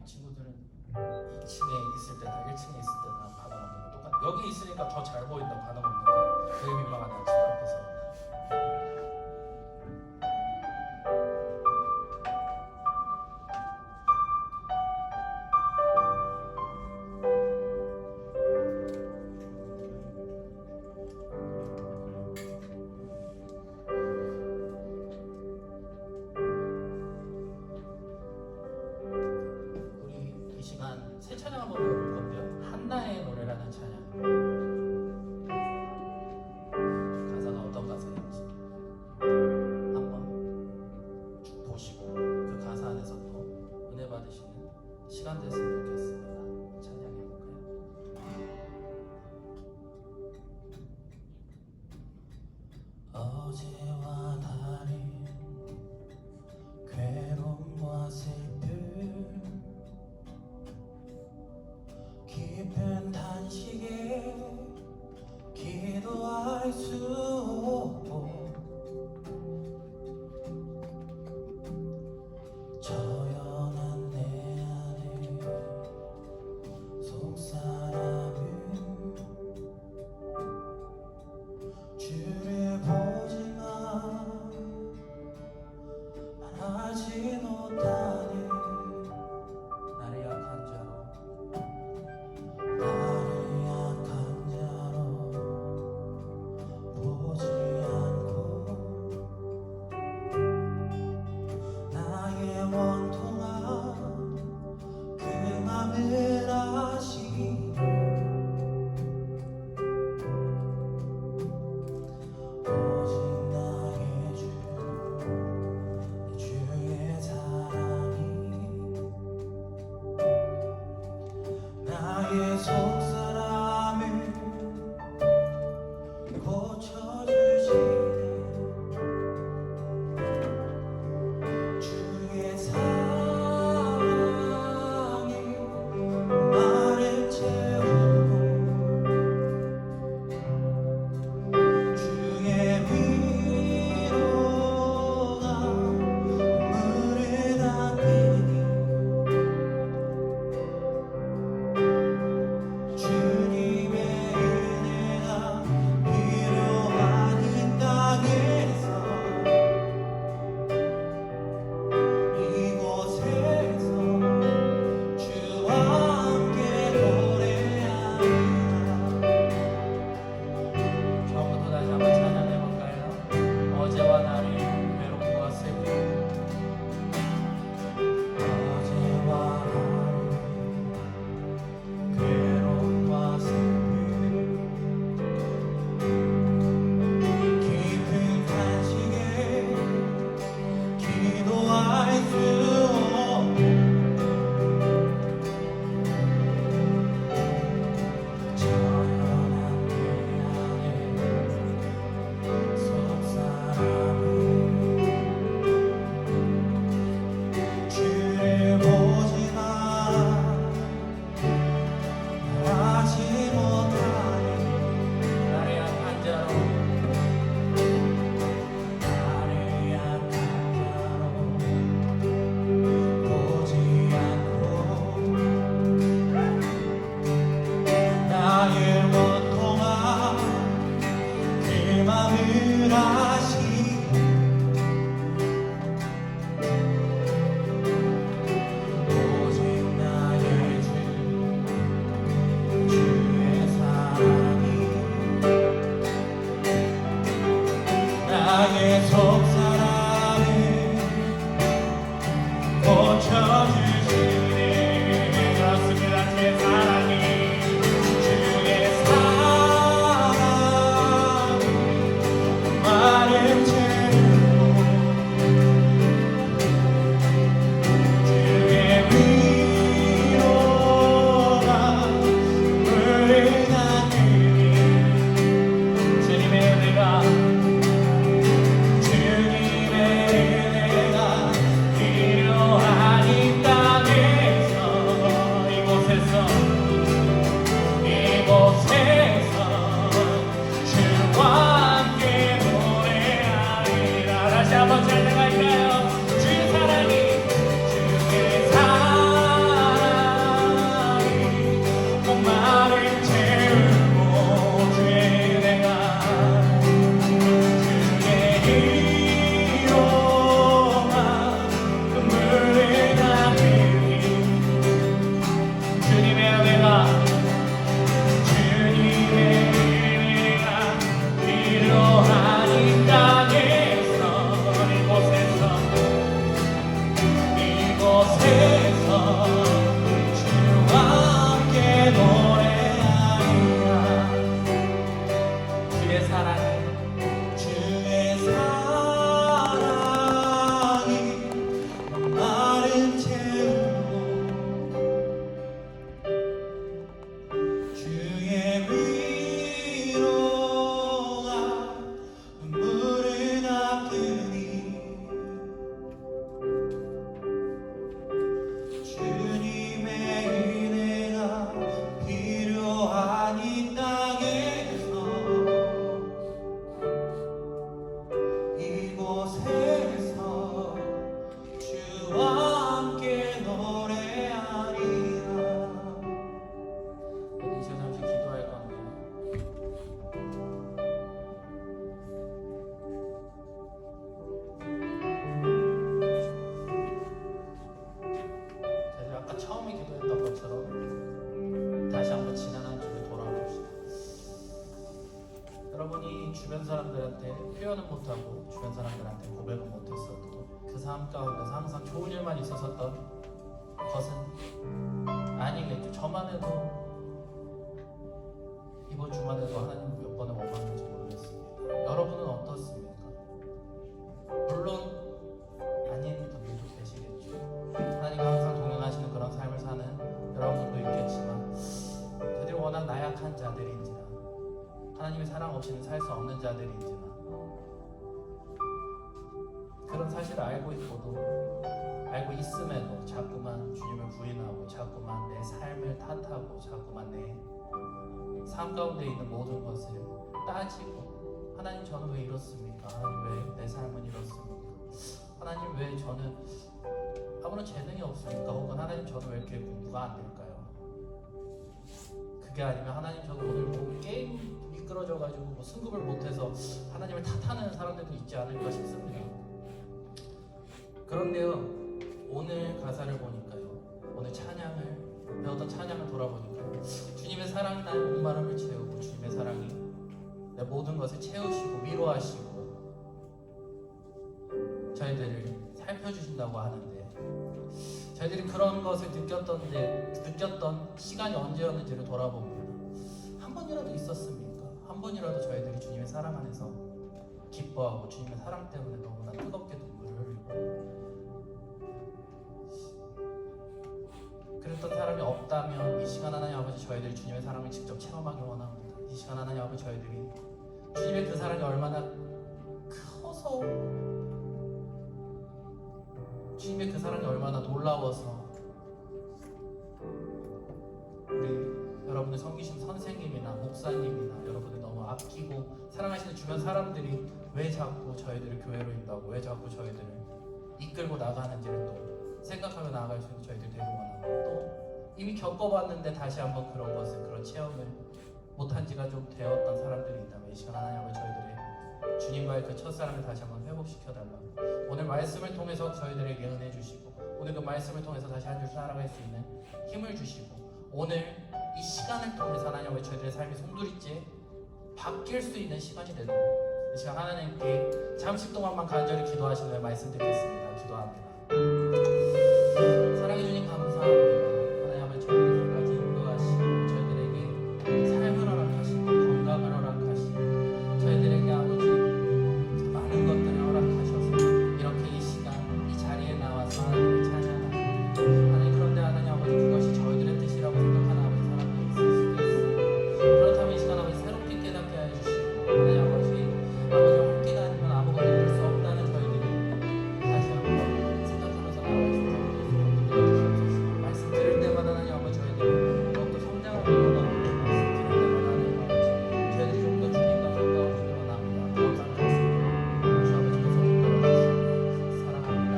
친구들은 2층에 있을 때나 1층에 있을 때나 반응 없는 거 똑같아. 여기 있으니까 더 잘 보인다고 반응 없는 게 되게 민망하네요. 집 앞에서. 우리 이 시간 새 찬양 한번 배워볼 건데요. 한나의 노래라는 찬양. 가사가 어떤 가사인지 한번 쭉 보시고 그 가사 안에서 또 은혜 받으시는 시간 됐으면 좋겠습니다. 찬양해 볼까요? 어제와 다른 괴로움과 슬픔 깊은 단식에 기도할 수 없고 저연한 내 안에 사람들한테 표현은 못하고 주변 사람들한테 고백은 못했어도 그 삶 가운데서 항상 좋은 일만 있었던 것은 아니겠죠. 저만 해도 이번 주말에도 하나님 몇 번을 원망했는지 모르겠습니다. 여러분은 어떻습니까? 물론 아닌 분들도 계시겠죠. 하나님과 항상 동행하시는 그런 삶을 사는 여러분들도 있겠지만 저들이 워낙 나약한 자들인지라 하나님의 사랑 없이는 살 수 없는 자들인지라 그런 사실을 알고 있음에도 자꾸만 주님을 부인하고 자꾸만 내 삶을 탓하고 자꾸만 내 삶 가운데 있는 모든 것을 따지고 하나님 저는 왜 이렇습니까? 하나님 왜 내 삶은 이렇습니까? 하나님 왜 저는 아무런 재능이 없습니까? 혹은 하나님 저는 왜 이렇게 공부가 안 될까요? 그게 아니면 하나님 저는 오늘 뭐 게임 미끄러져가지고 뭐 승급을 못해서 하나님을 탓하는 사람들도 있지 않을까 싶습니다. 그런데요, 오늘 가사를 보니까요, 오늘 찬양을 배웠던 찬양을 돌아보니까요, 주님의 사랑이 나의 목마름을 채우고 주님의 사랑이 내 모든 것을 채우시고 위로하시고 저희들을 살펴주신다고 하는데 저희들이 그런 것을 느꼈던 시간이 언제였는지를 돌아봅니다. 한 번이라도 있었습니까? 한 번이라도 저희들이 주님의 사랑 안에서 기뻐하고 주님의 사랑 때문에 너무나 뜨겁게 눈물을 흘리고 그랬던 사람이 없다면 이 시간 하나님 아버지 저희들이 주님의 사랑을 직접 체험하기 원합니다. 이 시간 하나님 아버지 저희들이 주님의 그 사랑이 얼마나 커서 주님의 그 사랑이 얼마나 놀라워서 우리 여러분의 섬기신 선생님이나 목사님이나 여러분을 너무 아끼고 사랑하시는 주변 사람들이 왜 자꾸 저희들을 교회로 인도하고 왜 자꾸 저희들을 이끌고 나가는지를 또 생각하며 나아갈 수 있는 저희들 되고 원하고 또 이미 겪어봤는데 다시 한번 그런 체험을 못한 지가 좀 되었던 사람들이 있다면 이 시간 하나님 아버지 저희들의 주님과의 그 첫사랑을 다시 한번 회복시켜달라고 오늘 말씀을 통해서 저희들에게 은혜 주시고 오늘 그 말씀을 통해서 다시 한 주 살아갈 수 있는 힘을 주시고 오늘 이 시간을 통해서 하나님 아버지 저희들의 삶이 송두리째 바뀔 수 있는 시간이 되도록 이 시간 하나님께 잠시 동안만 간절히 기도하시는 말씀 드리겠습니다. 기도합니다. 사랑해 주님 감사합니다. 하나님 아버지 저희들을 끝까지 인도하시고 저희들에게 삶을 허락하시고 건강을 허락하시고 저희들에게 아버지 많은 것들을 허락하셔서 이렇게 이 시간 이 자리에 나와서 하나님을 찬양하고 하나님 그런데 하나님 아버지 그것이 저희들의 뜻이라고 생각하는 아버지 사람들이 있을 수도 있습니다. 그렇다면 이 시간 아버지 새롭게 깨닫게 해주시고 하나님 아버지와 함께가 아니면 아무것도 이룰 수 없다는 저희들이 다시 한번 생각하면서 나아갈 수 있도록 도와주시옵소서. 말씀 들을 때마다 하나님 아버지 저희들이 더욱더 성장하고 말씀 들을 때마다 하나님 아버지 저희들이 좀 더 주님과 가까워지기로 원합니다. 감사합니다. 주 아버지께서 붙들어 주시옵소서. 사랑합니다.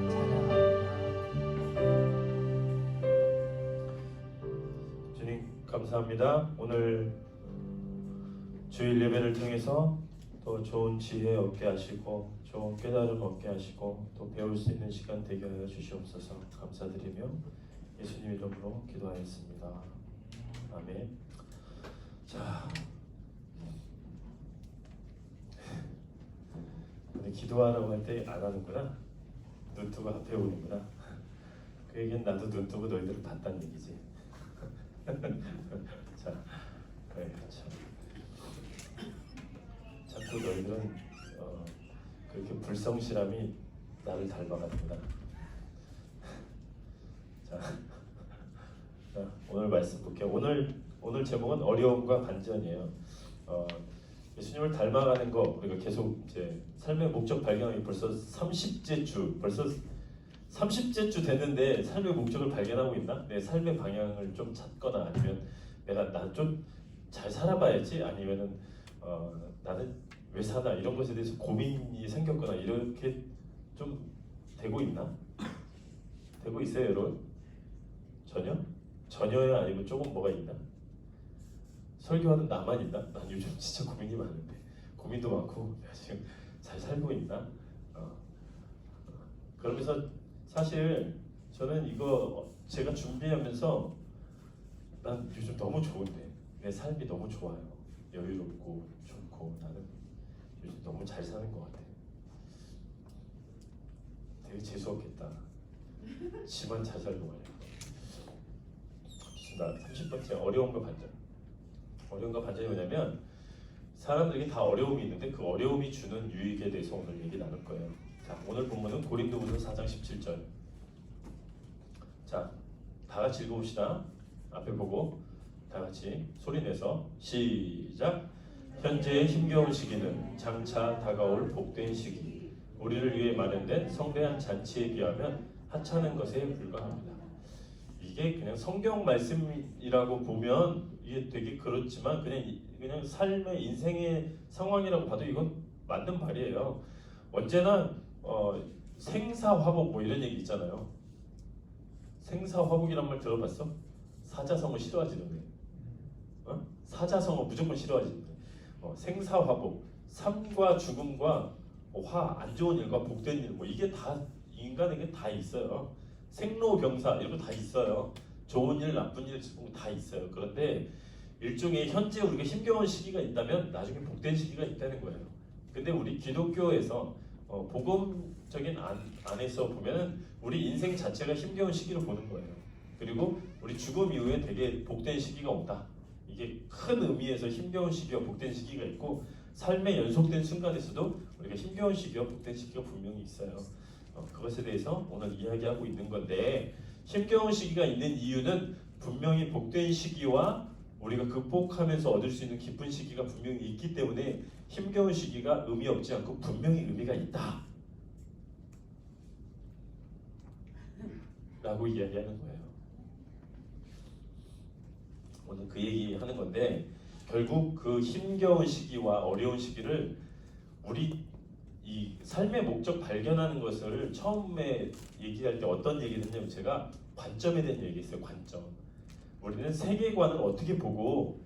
찬양합니다. 주님 감사합니다. 오늘 주일 예배를 통해서 또 좋은 지혜 얻게 하시고 좋은 깨달음 얻게 하시고 또 배울 수 있는 시간 되게 하여 주시옵소서. 감사드리며 예수님 이름으로 기도하였습니다. 아멘. 자, 근데 기도하라고 할 때 안 하는구나. 눈 뜨고 앞에 오는구나. 그 얘기는 나도 눈 뜨고 너희들을 봤다는 얘기지. 자, 참. 자꾸 너희들은 그렇게 불성실함이 나를 닮아가는구나. 자, 오늘 말씀 볼게요. 오늘 제목은 어려움과 반전이에요. 예수님을 닮아가는 거 우리가 계속 이제 삶의 목적 발견하기 벌써 30째 주, 벌써 30째 주 됐는데 삶의 목적을 발견하고 있나? 내 삶의 방향을 좀 찾거나 아니면 난 좀 잘 살아봐야지 아니면은 나는 왜 사나 이런 것에 대해서 고민이 생겼거나 이렇게 좀 되고 있나? 되고 있어요, 여러분? 전혀야 아니면 조금 뭐가 있나? 설교하는 나만 있나? 난 요즘 진짜 고민이 많은데 고민도 많고 내가 지금 잘 살고 있나? 그러면서 사실 저는 이거 제가 준비하면서 난 요즘 너무 좋은데 내 삶이 너무 좋아요. 여유롭고 좋고 나는 요즘 너무 잘 사는 것 같아. 되게 재수없겠다. 집안 잘 살고 말이야. 나 30번째 어려움과 반전. 어려움과 반전이 뭐냐면 사람들에게 다 어려움이 있는데 그 어려움이 주는 유익에 대해서 오늘 얘기 나눌 거예요. 자, 오늘 본문은 고린도후서 4장 17절. 자, 다 같이 읽어봅시다. 앞에 보고 다 같이 소리 내서 시작. 현재의 힘겨운 시기는 장차 다가올 복된 시기. 우리를 위해 마련된 성대한 잔치에 비하면 하찮은 것에 불과합니다. 이게 그냥 성경 말씀이라고 보면 이게 되게 그렇지만 그냥 삶의 인생의 상황이라고 봐도 이건 맞는 말이에요. 언제나 생사화복 뭐 이런 얘기 있잖아요. 생사화복이란 말 들어봤어? 사자성어 싫어하지던데. 사자성어 무조건 싫어하지던데. 생사화복, 삶과 죽음과 화, 안 좋은 일과 복된 일, 뭐 이게 다 인간에게 다 있어요. 생로병사 이런 거 다 있어요. 좋은 일, 나쁜 일, 다 있어요. 그런데 일종의 현재 우리가 힘겨운 시기가 있다면 나중에 복된 시기가 있다는 거예요. 근데 우리 기독교에서 복음적인 안에서 보면은 우리 인생 자체가 힘겨운 시기로 보는 거예요. 그리고 우리 죽음 이후에 되게 복된 시기가 온다. 이게 큰 의미에서 힘겨운 시기와 복된 시기가 있고 삶의 연속된 순간에서도 우리가 힘겨운 시기와 복된 시기가 분명히 있어요. 그것에 대해서 오늘 이야기하고 있는 건데 힘겨운 시기가 있는 이유는 분명히 복된 시기와 우리가 극복하면서 얻을 수 있는 기쁜 시기가 분명히 있기 때문에 힘겨운 시기가 의미 없지 않고 분명히 의미가 있다 라고 이야기하는 거예요. 오늘 그 얘기 하는 건데 결국 그 힘겨운 시기와 어려운 시기를 우리 이 삶의 목적 발견하는 것을 처음에 얘기할 때 어떤 얘기를 했냐면 제가 관점에 대한 얘기했어요. 관점. 우리는 세계관을 어떻게 보고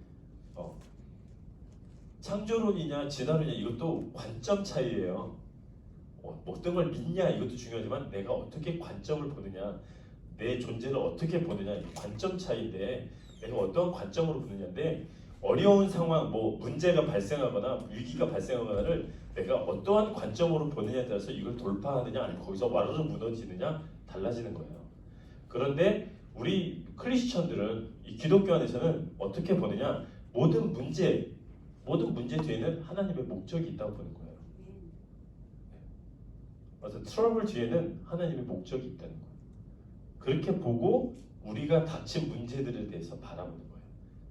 창조론이냐 진화론이냐 이것도 관점 차이예요. 어떤 걸 믿냐 이것도 중요하지만 내가 어떻게 관점을 보느냐 내 존재를 어떻게 보느냐 이 관점 차이인데 내가 어떤 관점으로 보느냐인데 어려운 상황, 뭐 문제가 발생하거나 위기가 발생하거나를 내가 어떠한 관점으로 보느냐에 따라서 이걸 돌파하느냐 아니면 거기서 와르르 무너지느냐 달라지는 거예요. 그런데 우리 크리스천들은 이 기독교 안에서는 어떻게 보느냐 모든 문제 뒤에는 하나님의 목적이 있다고 보는 거예요. 그래서 트러블 뒤에는 하나님의 목적이 있다는 거예요. 그렇게 보고 우리가 닥친 문제들에 대해서 바라보는 거예요.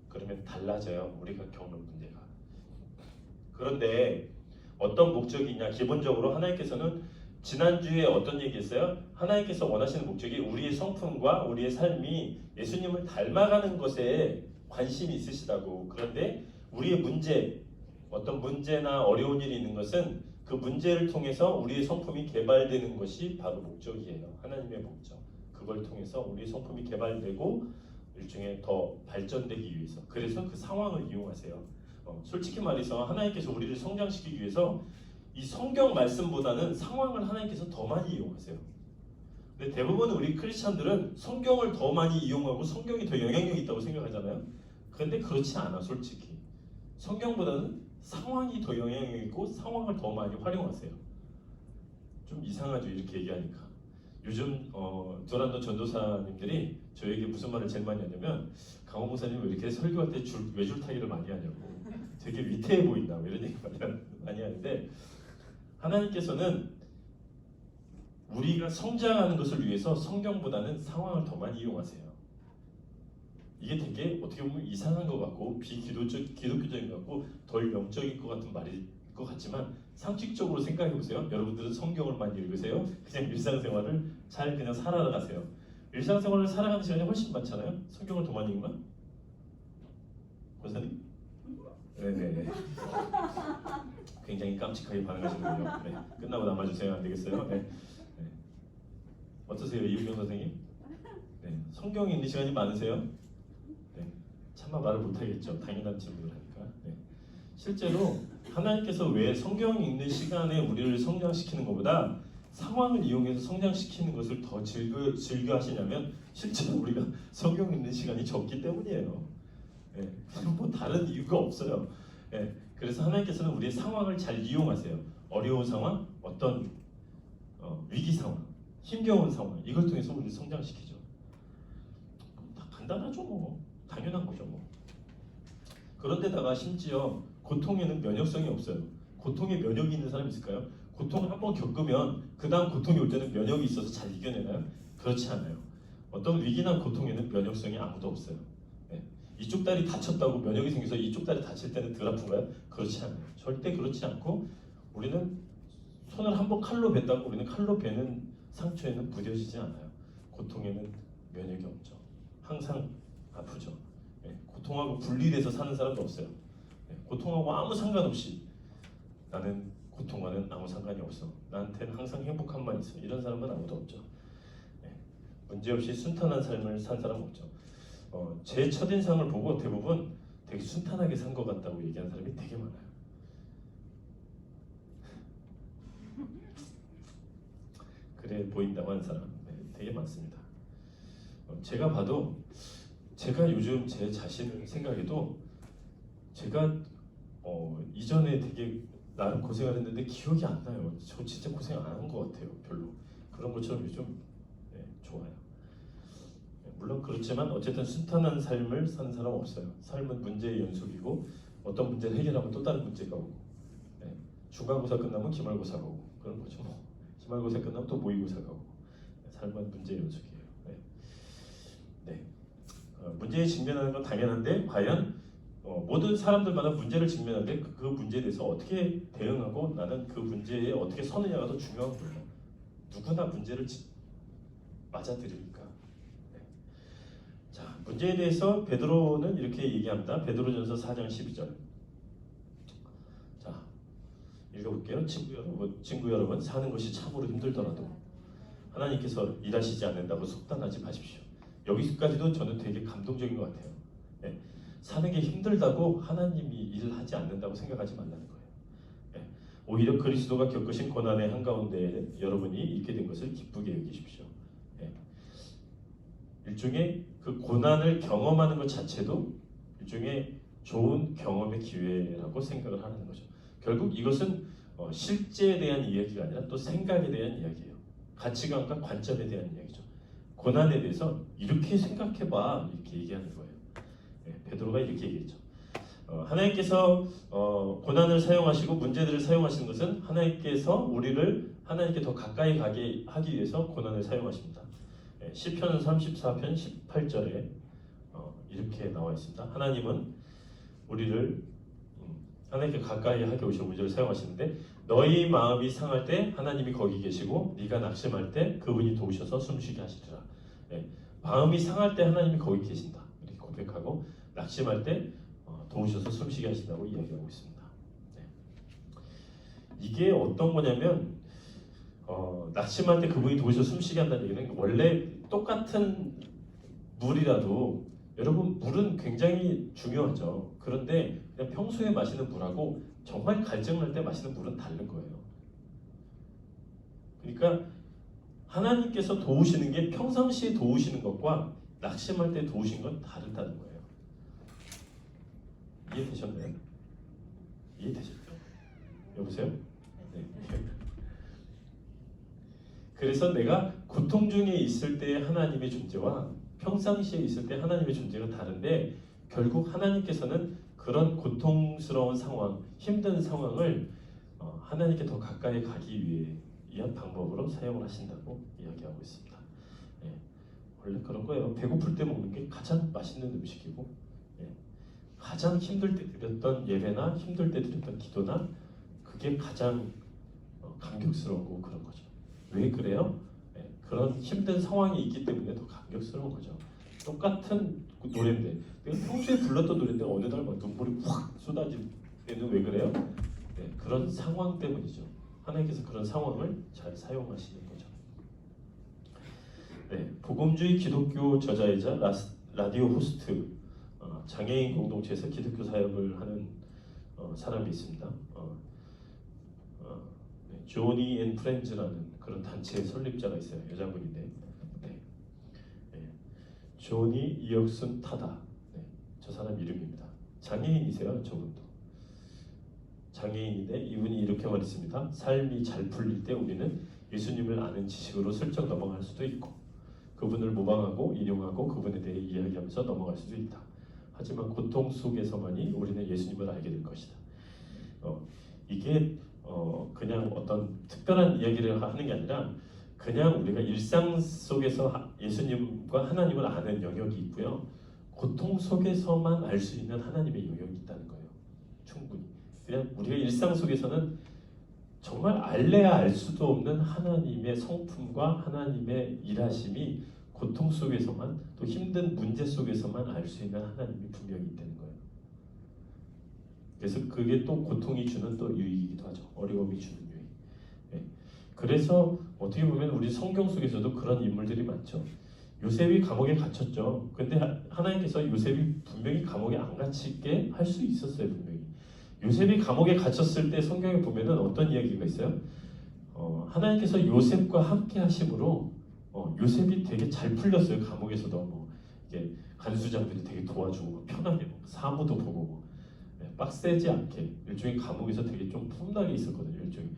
그러면 달라져요. 우리가 겪는 문제가. 그런데 어떤 목적이 있냐? 기본적으로 하나님께서는 지난주에 어떤 얘기했어요? 하나님께서 원하시는 목적이 우리의 성품과 우리의 삶이 예수님을 닮아가는 것에 관심이 있으시다고. 그런데 우리의 문제, 어떤 문제나 어려운 일이 있는 것은 그 문제를 통해서 우리의 성품이 개발되는 것이 바로 목적이에요. 하나님의 목적. 그걸 통해서 우리의 성품이 개발되고 일종의 더 발전되기 위해서. 그래서 그 상황을 이용하세요. 솔직히 말해서 하나님께서 우리를 성장시키기 위해서 이 성경 말씀보다는 상황을 하나님께서 더 많이 이용하세요. 근데 대부분 우리 크리스찬들은 성경을 더 많이 이용하고 성경이 더 영향력이 있다고 생각하잖아요. 그런데 그렇지 않아. 솔직히 성경보다는 상황이 더 영향력 있고 상황을 더 많이 활용하세요. 좀 이상하죠 이렇게 얘기하니까. 요즘 도란도 전도사님들이 저에게 무슨 말을 제일 많이 하냐면 강원 목사님 왜 이렇게 설교할 때 외줄타기를 많이 하냐고 되게 위태해 보인다 이런 얘기 많이 하는데 하나님께서는 우리가 성장하는 것을 위해서 성경보다는 상황을 더 많이 이용하세요. 이게 되게 어떻게 보면 이상한 것 같고 기독교적인 것 같고 덜 영적인 것 같은 말일 것 같지만 상식적으로 생각해 보세요. 여러분들은 성경을 많이 읽으세요. 그냥 일상생활을 잘 그냥 살아가세요. 일상생활을 살아가는 시간이 훨씬 많잖아요. 성경을 더 많이 읽나? 권사님? 네네네. 굉장히 깜찍하게 반응하시는군요. 네. 끝나고 남아주세요. 안 되겠어요? 네. 네. 어떠세요, 이우경 선생님? 네. 성경 읽는 시간이 많으세요? 네. 차마 말을 못하겠죠. 당연한 질문을 하니까. 네. 실제로 하나님께서 왜 성경 읽는 시간에 우리를 성장시키는 것보다 상황을 이용해서 성장시키는 것을 더 즐겨 하시냐면 실제로 우리가 성경 읽는 시간이 적기 때문이에요. 뭐 다른 이유가 없어요. 그래서 하나님께서는 우리의 상황을 잘 이용하세요. 어려운 상황, 어떤 위기 상황, 힘겨운 상황, 이걸 통해서 우리를 성장시키죠. 다 간단하죠, 뭐. 당연한 거죠, 뭐. 그런데다가 심지어 고통에는 면역성이 없어요. 고통에 면역이 있는 사람이 있을까요? 고통을 한번 겪으면 그 다음 고통이 올 때는 면역이 있어서 잘 이겨내나요? 그렇지 않아요. 어떤 위기나 고통에는 면역성이 아무도 없어요. 네. 이쪽 다리 다쳤다고 면역이 생겨서 이쪽 다리 다칠 때는 덜 아픈가요? 그렇지 않아요. 절대 그렇지 않고 우리는 손을 한번 칼로 뱉다고 우리는 칼로 베는 상처에는 무뎌지지 않아요. 고통에는 면역이 없죠. 항상 아프죠. 네. 고통하고 분리돼서 사는 사람도 없어요. 네. 고통하고 아무 상관없이 나는 고통과는 아무 상관이 없어. 나한테는 항상 행복함만 있어. 이런 사람은 아무도 없죠. 네. 문제없이 순탄한 삶을 산 사람 없죠. 제 첫인상을 보고 대부분 되게 순탄하게 산 것 같다고 얘기하는 사람이 되게 많아요. 그래 보인다고 하는 사람 되게 많습니다. 제가 봐도 제가 요즘 제 자신을 생각해도 제가 이전에 되게 나름 고생을 했는데 기억이 안 나요. 저 진짜 고생 안 한 것 같아요. 별로. 그런 것처럼 요즘 좋아요. 물론 그렇지만 어쨌든 순탄한 삶을 사는 사람은 없어요. 삶은 문제의 연속이고 어떤 문제를 해결하면 또 다른 문제가 오고 중간고사 끝나면 기말고사가 오고 그런 거죠. 기말고사 끝나면 또 모의고사가 오고 삶은 문제의 연속이에요. 문제에 직면하는 건 당연한데 과연 모든 사람들마다 문제를 직면하는데 그 문제에 대해서 어떻게 대응하고 나는 그 문제에 어떻게 서느냐가 더 중요한 거예요. 누구나 문제를 맞아들이니까. 자, 문제에 대해서 베드로는 이렇게 얘기합니다. 베드로전서 4장 12절. 자, 읽어볼게요. 친구 여러분, 사는 것이 참으로 힘들더라도 하나님께서 일하시지 않는다고 속단하지 마십시오. 여기까지도 저는 되게 감동적인 것 같아요. 네. 사는 게 힘들다고 하나님이 일을 하지 않는다고 생각하지 말라는 거예요. 네. 오히려 그리스도가 겪으신 고난의 한가운데 여러분이 있게 된 것을 기쁘게 여기십시오. 네. 일종의 그 고난을 경험하는 것 자체도 일종의 좋은 경험의 기회라고 생각을 하는 거죠. 결국 이것은 실제에 대한 이야기가 아니라 또 생각에 대한 이야기예요. 가치관과 관점에 대한 이야기죠. 고난에 대해서 이렇게 생각해봐 이렇게 얘기하는 거예요. 베드로가 이렇게 얘기했죠. 하나님께서 고난을 사용하시고 문제들을 사용하시는 것은 하나님께서 우리를 하나님께 더 가까이 가게 하기 위해서 고난을 사용하십니다. 시편 34편 18절에 이렇게 나와 있습니다. 하나님은 우리를 하나님께 가까이 하게 오시고 문제를 사용하시는데 너희 마음이 상할 때 하나님이 거기 계시고 네가 낙심할 때 그분이 도우셔서 숨쉬게 하시리라. 마음이 상할 때 하나님이 거기 계신다 이렇게 고백하고 낙심할 때 도우셔서 숨쉬게 하신다고 이야기하고 있습니다. 이게 어떤 거냐면 낙심할 때 그분이 도우셔서 숨쉬게 한다는 얘기는 원래 똑같은 물이라도 여러분 물은 굉장히 중요하죠. 그런데 그냥 평소에 마시는 물하고 정말 갈증날 때 마시는 물은 다른 거예요. 그러니까 하나님께서 도우시는 게 평상시에 도우시는 것과 낙심할 때 도우신 건 다르다는 거예요. 이해되셨나요? 이해되셨죠? 여보세요? 네. 그래서 내가 고통 중에 있을 때 하나님의 존재와 평상시에 있을 때 하나님의 존재가 다른데 결국 하나님께서는 그런 고통스러운 상황, 힘든 상황을 하나님께 더 가까이 가기 위한 방법으로 사용을 하신다고 이야기하고 있습니다. 원래 그런 거예요. 배고플 때 먹는 게 가장 맛있는 음식이고 가장 힘들 때 드렸던 예배나 힘들 때 드렸던 기도나 그게 가장 감격스러우고 그런 거죠. 왜 그래요? 그런 힘든 상황이 있기 때문에 더 감격스러운 거죠. 똑같은 노래인데 내가 평소에 불렀던 노래인데 어느 날 막 눈물이 확 쏟아질 때는 왜 그래요? 그런 상황 때문이죠. 하나님께서 그런 상황을 잘 사용하시는 거죠. 복음주의 기독교 저자이자 라디오 호스트 장애인 공동체에서 기독교 사역을 하는 사람이 있습니다. 조니 앤 프렌즈라는 그런 단체의 설립자가 있어요. 여자분인데 조니 이혁순 타다 저 사람 이름입니다. 장애인이세요 저분도. 장애인인데 이분이 이렇게 말했습니다. 삶이 잘 풀릴 때 우리는 예수님을 아는 지식으로 슬쩍 넘어갈 수도 있고 그분을 모방하고 인용하고 그분에 대해 이야기하면서 넘어갈 수도 있다. 하지만 고통 속에서만이 우리는 예수님을 알게 될 것이다. 이게 그냥 어떤 특별한 이야기를 하는 게 아니라 그냥 우리가 일상 속에서 예수님과 하나님을 아는 영역이 있고요. 고통 속에서만 알 수 있는 하나님의 영역이 있다는 거예요. 충분히. 그냥 우리가 일상 속에서는 정말 알래야 알 수도 없는 하나님의 성품과 하나님의 일하심이 고통 속에서만 또 힘든 문제 속에서만 알 수 있는 하나님이 분명히 있다는 거예요. 그래서 그게 또 고통이 주는 또 유익이기도 하죠. 어려움이 주는 유익. 네. 그래서 어떻게 보면 우리 성경 속에서도 그런 인물들이 많죠. 요셉이 감옥에 갇혔죠. 근데 하나님께서 요셉이 분명히 감옥에 안 갇히게 할 수 있었어요. 분명히. 요셉이 감옥에 gat혔을 때 성경에 보면은 어떤 이야기가 있어요? 하나님께서 요셉과 함께 하심으로 요셉이 되게 잘 풀렸어요. 감옥에서도 뭐 이게 간수장들이 되게 도와주고 편하게 사무도 보고 빡세지 않게 일종의 감옥에서 되게 좀 폼나게 있었거든요. 일종의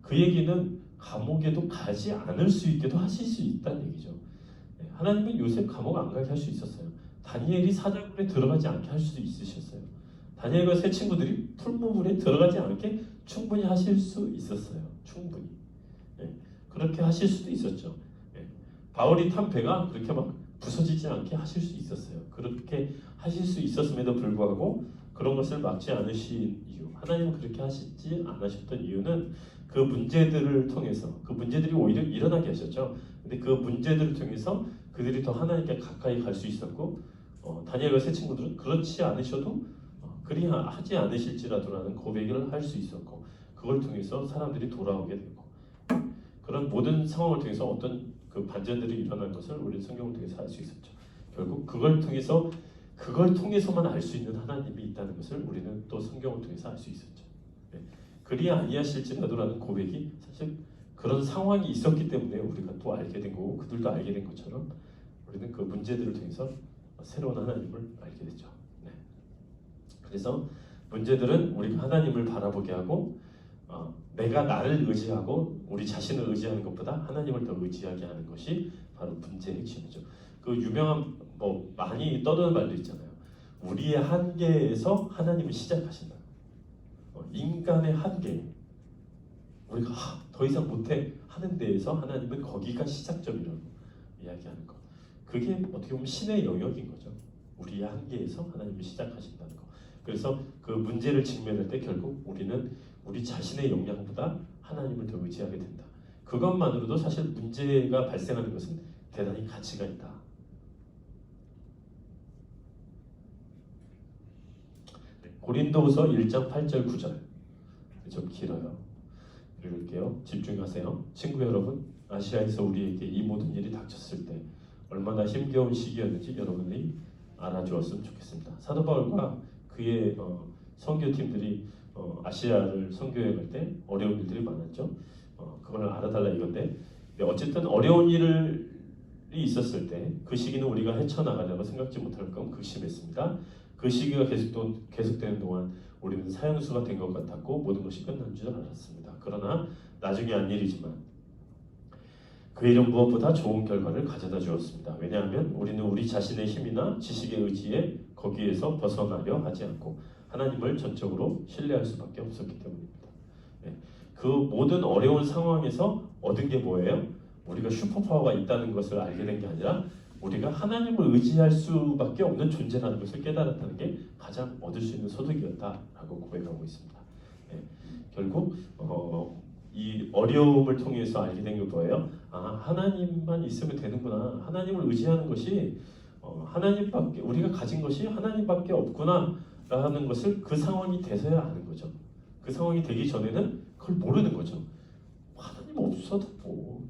그 얘기는 감옥에도 가지 않을 수 있게도 하실 수 있다는 얘기죠. 하나님은 요셉 감옥 안 가게 할 수 있었어요. 다니엘이 사자굴에 들어가지 않게 할 수도 있으셨어요. 다니엘과 세 친구들이 풀무불에 들어가지 않게 충분히 하실 수 있었어요. 충분히. 그렇게 하실 수도 있었죠. 바울이 탄 배가 그렇게 막 부서지지 않게 하실 수 있었어요. 그렇게 하실 수 있었음에도 불구하고 그런 것을 막지 않으신 이유, 하나님은 그렇게 하시지 않으셨던 이유는 그 문제들을 통해서 그 문제들이 오히려 일어나게 하셨죠. 근데 그 문제들을 통해서 그들이 더 하나님께 가까이 갈 수 있었고 다니엘과 세 친구들은 그렇지 않으셔도 그리 하지 않으실지라도라는 고백을 할 수 있었고 그걸 통해서 사람들이 돌아오게 되고 그런 모든 상황을 통해서 어떤 그 반전들이 일어난 것을 우리 성경을 통해서 알 수 있었죠. 결국 그걸 통해서만 알 수 있는 하나님이 있다는 것을 우리는 또 성경을 통해서 알 수 있었죠. 그리 아니하실지라도라는 고백이 사실 그런 상황이 있었기 때문에 우리가 또 알게 된 거고 그들도 알게 된 것처럼 우리는 그 문제들을 통해서 새로운 하나님을 알게 되죠. 그래서 문제들은 우리가 하나님을 바라보게 하고 내가 나를 의지하고 우리 자신을 의지하는 것보다 하나님을 더 의지하게 하는 것이 바로 문제의 핵심이죠. 그 유명한 많이 떠도는 말도 있잖아요. 우리의 한계에서 하나님을 시작하신다. 인간의 한계, 우리가 더 이상 못해 하는 데에서 하나님은 거기가 시작점이라고 이야기하는 것. 그게 어떻게 보면 신의 영역인 거죠. 우리의 한계에서 하나님이 시작하신다는 것. 그래서 그 문제를 직면할 때 결국 우리는 우리 자신의 역량보다 하나님을 더 의지하게 된다. 그것만으로도 사실 문제가 발생하는 것은 대단히 가치가 있다. 고린도후서 1장 8절 9절 좀 길어요. 읽을게요. 집중하세요. 친구 여러분, 아시아에서 우리에게 이 모든 일이 닥쳤을 때 얼마나 힘겨운 시기였는지 여러분이 알아주었으면 좋겠습니다. 사도 바울과 그의 선교팀들이 아시아를 선교해 갈 때 어려운 일들이 많았죠. 그걸 알아달라 이건데 어쨌든 어려운 일이 있었을 때 그 시기는 우리가 헤쳐나가려고 생각지 못할 만큼 극심했습니다. 그 시기가 계속되는 동안 우리는 사형수가 된 것 같았고 모든 것이 끝난 줄 알았습니다. 그러나 나중에 한 일이지만 그 일은 무엇보다 좋은 결과를 가져다 주었습니다. 왜냐하면 우리는 우리 자신의 힘이나 지식의 의지에 거기에서 벗어나려 하지 않고 하나님을 전적으로 신뢰할 수밖에 없었기 때문입니다. 그 모든 어려운 상황에서 얻은 게 뭐예요? 우리가 슈퍼파워가 있다는 것을 알게 된 게 아니라 우리가 하나님을 의지할 수밖에 없는 존재라는 것을 깨달았다는 게 가장 얻을 수 있는 소득이었다라고 고백하고 있습니다. 결국 이 어려움을 통해서 알게 된 게 뭐예요? 하나님만 있으면 되는구나. 하나님을 의지하는 것이 하나님밖에 우리가 가진 것이 하나님밖에 없구나라는 것을 그 상황이 돼서야 아는 거죠. 그 상황이 되기 전에는 그걸 모르는 거죠. 하나님 없어도 뭐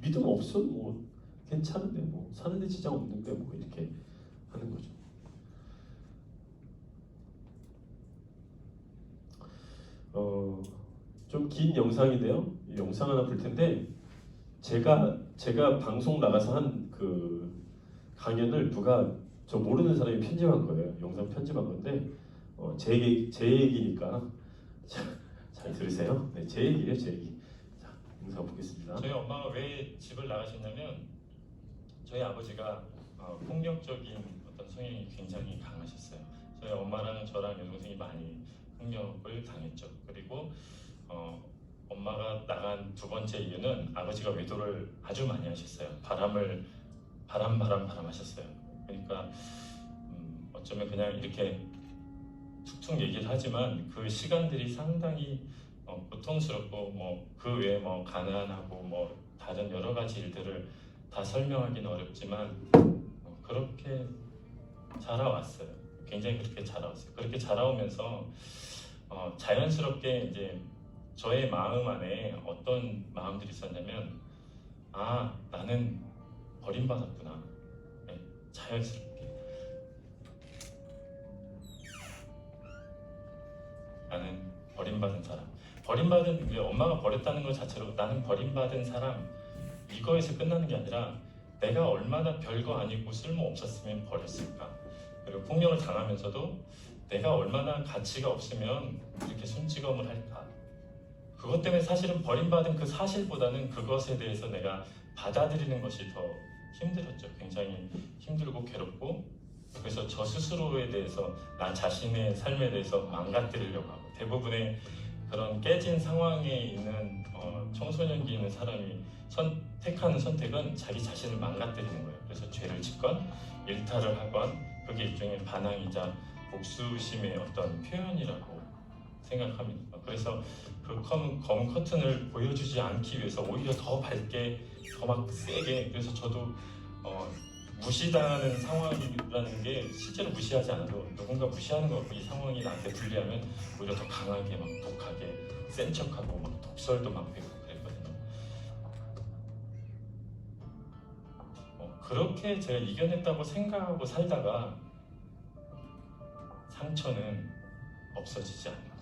믿음 없어도 뭐 괜찮은데 뭐 사는데 지장 없는데 뭐 이렇게 하는 거죠. 좀 긴 영상인데요. 이 영상 하나 볼 텐데 제가 방송 나가서 한 그 강연을 누가 저 모르는 사람이 편집한 거예요. 영상 편집한 건데 제 얘기니까 자, 잘 들으세요? 네, 제 얘기예요, 제 얘기. 자, 인사 보겠습니다. 저희 엄마가 왜 집을 나가셨냐면 저희 아버지가 폭력적인 어떤 성향이 굉장히 강하셨어요. 저희 엄마랑 저랑 여동생이 많이 폭력을 당했죠. 그리고 엄마가 나간 두 번째 이유는 아버지가 외도를 아주 많이 하셨어요. 바람 하셨어요. 그러니까 어쩌면 그냥 이렇게 툭툭 얘기를 하지만 그 시간들이 상당히 고통스럽고 뭐 그 외에 뭐 가난하고 뭐 다른 여러 가지 일들을 다 설명하기는 어렵지만 그렇게 자라왔어요. 굉장히 그렇게 자라왔어요. 그렇게 자라오면서 자연스럽게 이제 저의 마음 안에 어떤 마음들이 있었냐면 아 나는 버림받았구나. 네, 자연스럽게 나는 버림받은 사람. 버림받은 게 엄마가 버렸다는 것 자체로 나는 버림받은 사람 이거에서 끝나는 게 아니라 내가 얼마나 별거 아니고 쓸모 없었으면 버렸을까. 그리고 폭력을 당하면서도 내가 얼마나 가치가 없으면 이렇게 손찌검을 할까. 그것 때문에 사실은 버림받은 그 사실보다는 그것에 대해서 내가 받아들이는 것이 더 힘들었죠. 굉장히 힘들고 괴롭고 그래서 저 스스로에 대해서 나 자신의 삶에 대해서 망가뜨리려고 하고 대부분의 그런 깨진 상황에 있는 청소년기에 있는 사람이 택하는 선택은 자기 자신을 망가뜨리는 거예요. 그래서 죄를 짓건 일탈을 하건 그게 일종의 반항이자 복수심의 어떤 표현이라고 생각합니다. 그래서 그 검은 커튼을 보여주지 않기 위해서 오히려 더 밝게 더 막 세게 그래서 저도 무시당하는 상황이라는 게 실제로 무시하지 않아도 누군가 무시하는 것 같고 이 상황이 나한테 불리하면 오히려 더 강하게 막 독하게 센 척하고 막 독설도 막 하고 그랬거든요. 그렇게 제가 이겨냈다고 생각하고 살다가 상처는 없어지지 않는다.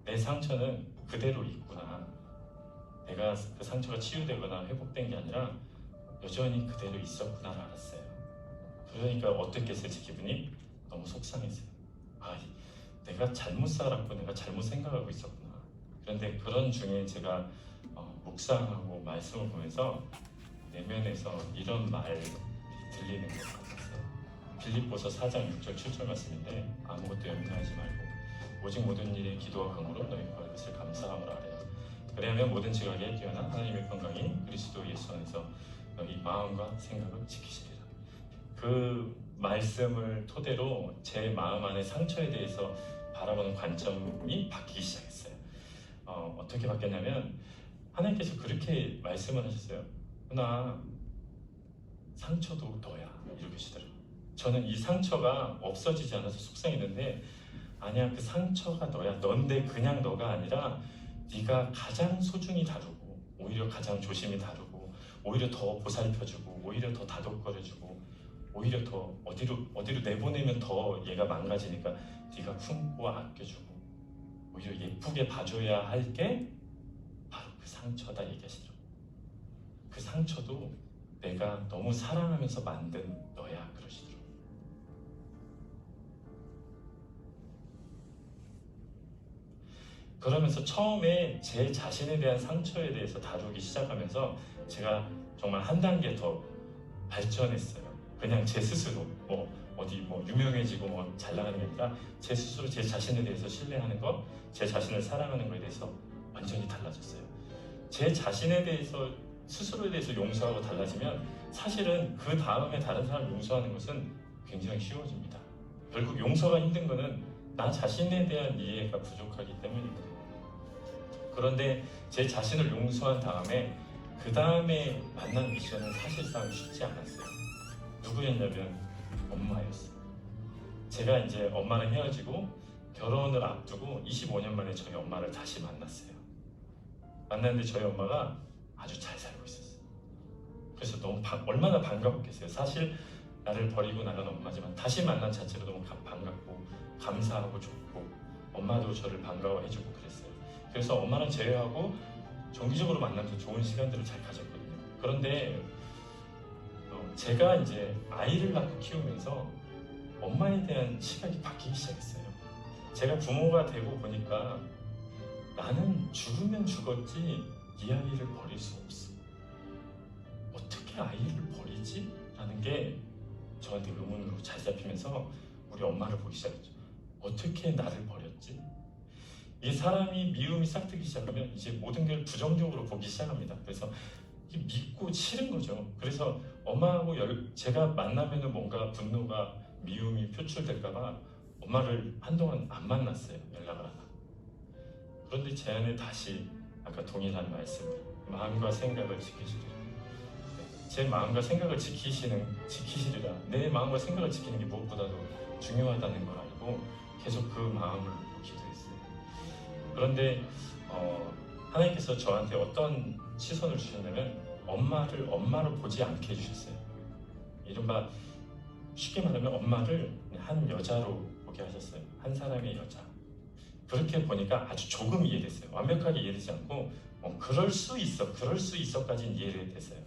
내 상처는 그대로 있구나. 내가 그 상처가 치유되거나 회복된 게 아니라 여전히 그대로 있었구나를 알았어요. 그러니까 어땠겠어요? 제 기분이 너무 속상했어요. 아, 내가 잘못 살았고 내가 잘못 생각하고 있었구나. 그런데 그런 중에 제가 묵상하고 말씀을 보면서 내면에서 이런 말이 들리는 것 같았어요. 빌립보서 4장 6절 7절 말씀인데 아무것도 염려하지 말고 오직 모든 일에 기도와 간구로 너희 구할 것을 감사함으로 하래요. 그래야면 모든 지각에 뛰어난 하나님의 평강이 그리스도 예수 안에서 너희 마음과 생각을 지키시리라. 그 말씀을 토대로 제 마음 안의 상처에 대해서 바라보는 관점이 바뀌기 시작했어요. 어떻게 바뀌었냐면 하나님께서 그렇게 말씀을 하셨어요. 누나 상처도 너야 이러시더라고요. 저는 이 상처가 없어지지 않아서 속상했는데 아니야 그 상처가 너야. 넌데 그냥 너가 아니라 네가 가장 소중히 다루고 오히려 가장 조심히 다루고 오히려 더 보살펴주고 오히려 더 다독거려주고 오히려 더 어디로 내보내면 더 얘가 망가지니까 네가 품고 아껴주고 오히려 예쁘게 봐줘야 할 게 바로 그 상처다 얘기하시더라고요. 그 상처도 내가 너무 사랑하면서 만든 너야 그러시더라고요. 그러면서 처음에 제 자신에 대한 상처에 대해서 다루기 시작하면서 제가 정말 한 단계 더 발전했어요. 그냥 제 스스로 어디 유명해지고 잘 나가는 게 아니라 제 스스로 제 자신에 대해서 신뢰하는 것, 제 자신을 사랑하는 것에 대해서 완전히 달라졌어요. 제 자신에 대해서 스스로에 대해서 용서하고 달라지면 사실은 그 다음에 다른 사람을 용서하는 것은 굉장히 쉬워집니다. 결국 용서가 힘든 것은 나 자신에 대한 이해가 부족하기 때문이거든요. 그런데 제 자신을 용서한 다음에 그 다음에 만난 미션은 사실상 쉽지 않았어요. 누구였냐면 엄마였어요. 제가 이제 엄마랑 헤어지고 결혼을 앞두고 25년 만에 저희 엄마를 다시 만났어요. 만났는데 저희 엄마가 아주 잘 살고 있었어요. 그래서 너무 얼마나 반갑겠어요. 사실 나를 버리고 나간 엄마지만 다시 만난 자체로 너무 반갑고 감사하고 좋고 엄마도 저를 반가워해주고 그랬어요. 그래서 엄마랑 제외하고 정기적으로 만나면서 좋은 시간들을 잘 가졌거든요. 그런데 제가 이제 아이를 낳고 키우면서 엄마에 대한 시각이 바뀌기 시작했어요. 제가 부모가 되고 보니까 나는 죽으면 죽었지 이 아이를 버릴 수 없어. 어떻게 아이를 버리지? 라는 게 저한테 의문으로 자리 잡히면서 우리 엄마를 보기 시작했죠. 어떻게 나를 버렸지? 이 사람이 미움이 싹트기 시작하면 이제 모든 걸 부정적으로 보기 시작합니다. 그래서 이게 믿고 싫은 거죠. 그래서 엄마하고 제가 만나면은 뭔가 분노가 미움이 표출될까봐 엄마를 한동안 안 만났어요. 연락을 안 하고. 그런데 제 안에 다시 아까 동일한 말씀, 마음과 생각을 지키시리라. 제 마음과 생각을 지키시리라. 내 마음과 생각을 지키는 게 무엇보다도 중요하다는 걸 알고 계속 그 마음을 기도했어요. 그런데 하나님께서 저한테 어떤 시선을 주셨냐면 엄마를 보지 않게 해주셨어요. 이른바 쉽게 말하면 엄마를 한 여자로 보게 하셨어요. 한 사람의 여자. 그렇게 보니까 아주 조금 이해됐어요. 완벽하게 이해되지 않고 그럴 수 있어까지는 이해됐어요.